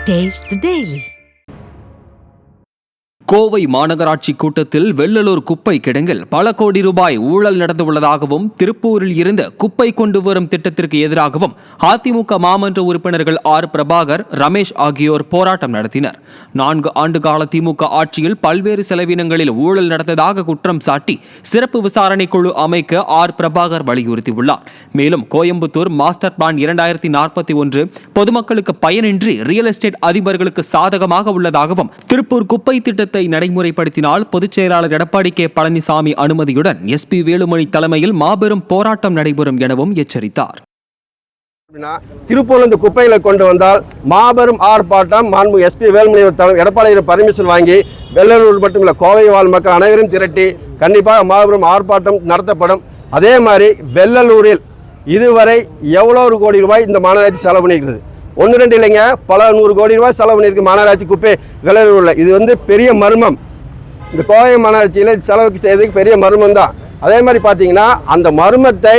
Taste the Daily. Kovai மாநகராட்சி கூட்டத்தில் வெள்ளலூர் குப்பை கிடங்கில் பல கோடி ரூபாய் ஊழல் நடந்துள்ளதாகவும் திருப்பூரில் இருந்து குப்பை கொண்டு வரும் திட்டத்திற்கு எதிராகவும் அதிமுக மாமன்ற உறுப்பினர்கள் ஆர் பிரபாகர், ரமேஷ் ஆகியோர் போராட்டம் நடத்தினர். 4 ஆண்டு கால திமுக ஆட்சியில் பல்வேறு செலவினங்களில் ஊழல் நடந்ததாக குற்றம் சாட்டி சிறப்பு விசாரணை குழு அமைக்க ஆர் பிரபாகர் வலியுறுத்தியுள்ளார். மேலும் கோயம்புத்தூர் மாஸ்டர் பிளான் 2041 பொதுமக்களுக்கு பயனின்றி ரியல் எஸ்டேட் அதிபர்களுக்கு சாதகமாக உள்ளதாகவும் திருப்பூர் குப்பை திட்டத்தை நடைமுறைப்படுத்தினால் பொதுச் செயலாளர் எடப்பாடி கே பழனிசாமி அனுமதியுடன் எஸ்பி வேலுமணி தலைமையில் மாபெரும் போராட்டம் நடைபெறும் எனவும் எச்சரித்தார். திருப்பூர்ல இந்த குப்பைகளை கொண்டு வந்தால் மாபெரும் ஆர்ப்பாட்டம். மாண்பு எஸ்பி வேலுமணி எடப்பாடி பர்மிஷன் வாங்கி வெள்ளலூர் மட்டும் இல்ல கோவை வாழ் மக்கள் அனைவரும் திரட்டி கண்டிப்பாக மாபெரும் ஆர்ப்பாட்டம் நடத்தப்படும். அதே மாதிரி வெள்ளலூரில் இதுவரை எவ்வளவு கோடி ரூபாய் இந்த மாநகராட்சி செலவு பண்ணியிருக்கிறது? 1-2 இல்லைங்க, பல 100 கோடி ரூபாய் செலவு பண்ணியிருக்கு மாநகராட்சி குப்பை வெள்ளலூர்ல. இது பெரிய மர்மம். இந்த கோவை மாநகராட்சியில் செலவுக்கு செய்யறதுக்கு பெரிய மர்மம் தான். அதே மாதிரி பார்த்தீங்கன்னா அந்த மர்மத்தை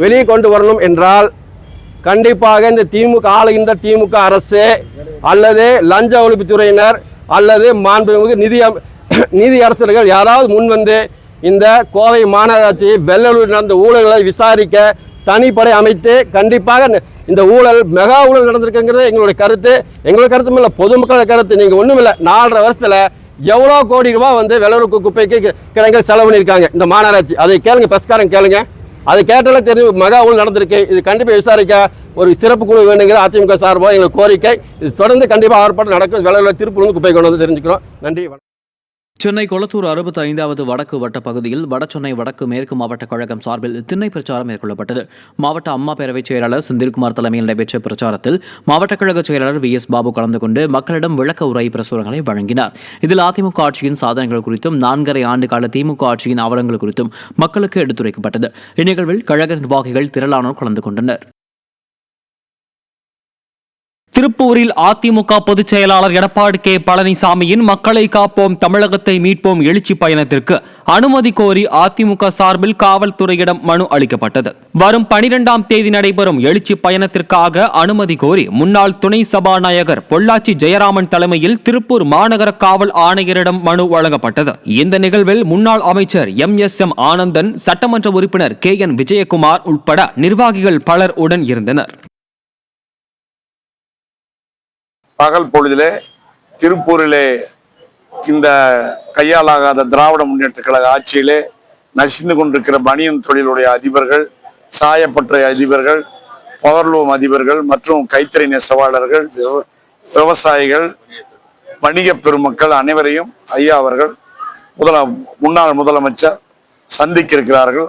வெளியே கொண்டு வரணும் என்றால் கண்டிப்பாக இந்த திமுக ஆளுகின்ற திமுக அரசு அல்லது லஞ்ச ஒழிப்புத்துறையினர் அல்லது மாண்புமிகு நீதி அரசர்கள் யாராவது முன் வந்து இந்த கோவை மாநகராட்சி வெள்ளலூர் நடந்த ஊழல்களை விசாரிக்க தனிப்படை அமைத்து கண்டிப்பாக இந்த ஊழல் மெகா ஊழல் நடந்திருக்குங்கிறது எங்களுடைய கருத்து. எங்களுடைய கருத்தும் இல்லை, பொதுமக்களோட கருத்து. நீங்கள் ஒன்றும் இல்லை, 4.5 வருஷத்தில் எவ்வளோ கோடி ரூபாய் வெள்ளலூர் குப்பைக்கு கிடங்கில் செலவு பண்ணியிருக்காங்க இந்த மாநகராட்சி. அதை கேளுங்க, பிரஸ்காரங்க கேளுங்க. அது கேட்டாலே தெரியும் மெகா ஊழல் நடந்திருக்கு. இது கண்டிப்பாக விசாரிக்க ஒரு சிறப்பு குழு வேண்டுங்கிற அதிமுக சார்பாக எங்களுக்கு கோரிக்கை. இது தொடர்ந்து கண்டிப்பாக ஆர்ப்பாட்டம் நடக்கும். வெள்ளலூர் திருப்பூர் குப்பை கொண்டு வந்து தெரிஞ்சுக்கிறோம். நன்றி. சென்னை கொளத்தூர் 65வது வடக்கு வட்ட பகுதியில் வடசென்னை வடக்கு மேற்கு மாவட்ட கழகம் சார்பில் திண்ணை பிரச்சாரம் மேற்கொள்ளப்பட்டது. மாவட்ட அம்மா பேரவைச் செயலாளர் செந்தில்குமார் தலைமையில் நடைபெற்ற பிரச்சாரத்தில் மாவட்ட கழக செயலாளர் VS பாபு கலந்து கொண்டு மக்களிடம் விளக்க உரை பிரசுரங்களை வழங்கினார். இதில் அதிமுக ஆட்சியின் சாதனைகள் குறித்தும் 4.5 ஆண்டு கால திமுக ஆட்சியின் அவலங்கள் குறித்தும் மக்களுக்கு எடுத்துரைக்கப்பட்டது. இந்நிகழ்வில் கழக நிர்வாகிகள் திரளானோர் கலந்து கொண்டனர். திருப்பூரில் அதிமுக பொதுச் செயலாளர் எடப்பாடி கே பழனிசாமியின் மக்களை காப்போம் தமிழகத்தை மீட்போம் எழுச்சி பயணத்திற்கு அனுமதி கோரி அதிமுக சார்பில் காவல்துறையிடம் மனு அளிக்கப்பட்டது. வரும் 12ஆம் தேதி நடைபெறும் எழுச்சி பயணத்திற்காக அனுமதி கோரி முன்னாள் துணை சபாநாயகர் பொள்ளாச்சி ஜெயராமன் தலைமையில் திருப்பூர் மாநகர காவல் ஆணையரிடம் மனு வழங்கப்பட்டது. இந்த நிகழ்வில் முன்னாள் அமைச்சர் MSM ஆனந்தன், சட்டமன்ற உறுப்பினர் KN விஜயகுமார் உட்பட நிர்வாகிகள் பலர் உடன் இருந்தனர். பகல் பொழுதிலே திருப்பூரிலே இந்த கையாலாகாத திராவிட முன்னேற்ற கழக ஆட்சியிலே நசிந்து கொண்டிருக்கிற பனியன் தொழிலுடைய அதிபர்கள், சாயப்பற்றை அதிபர்கள், பவர்லூம் அதிபர்கள் மற்றும் கைத்தறி நெசவாளர்கள், விவசாயிகள், வணிக பெருமக்கள் அனைவரையும் ஐயா அவர்கள் முன்னாள் முதலமைச்சர் சந்திக்க இருக்கிறார்கள்.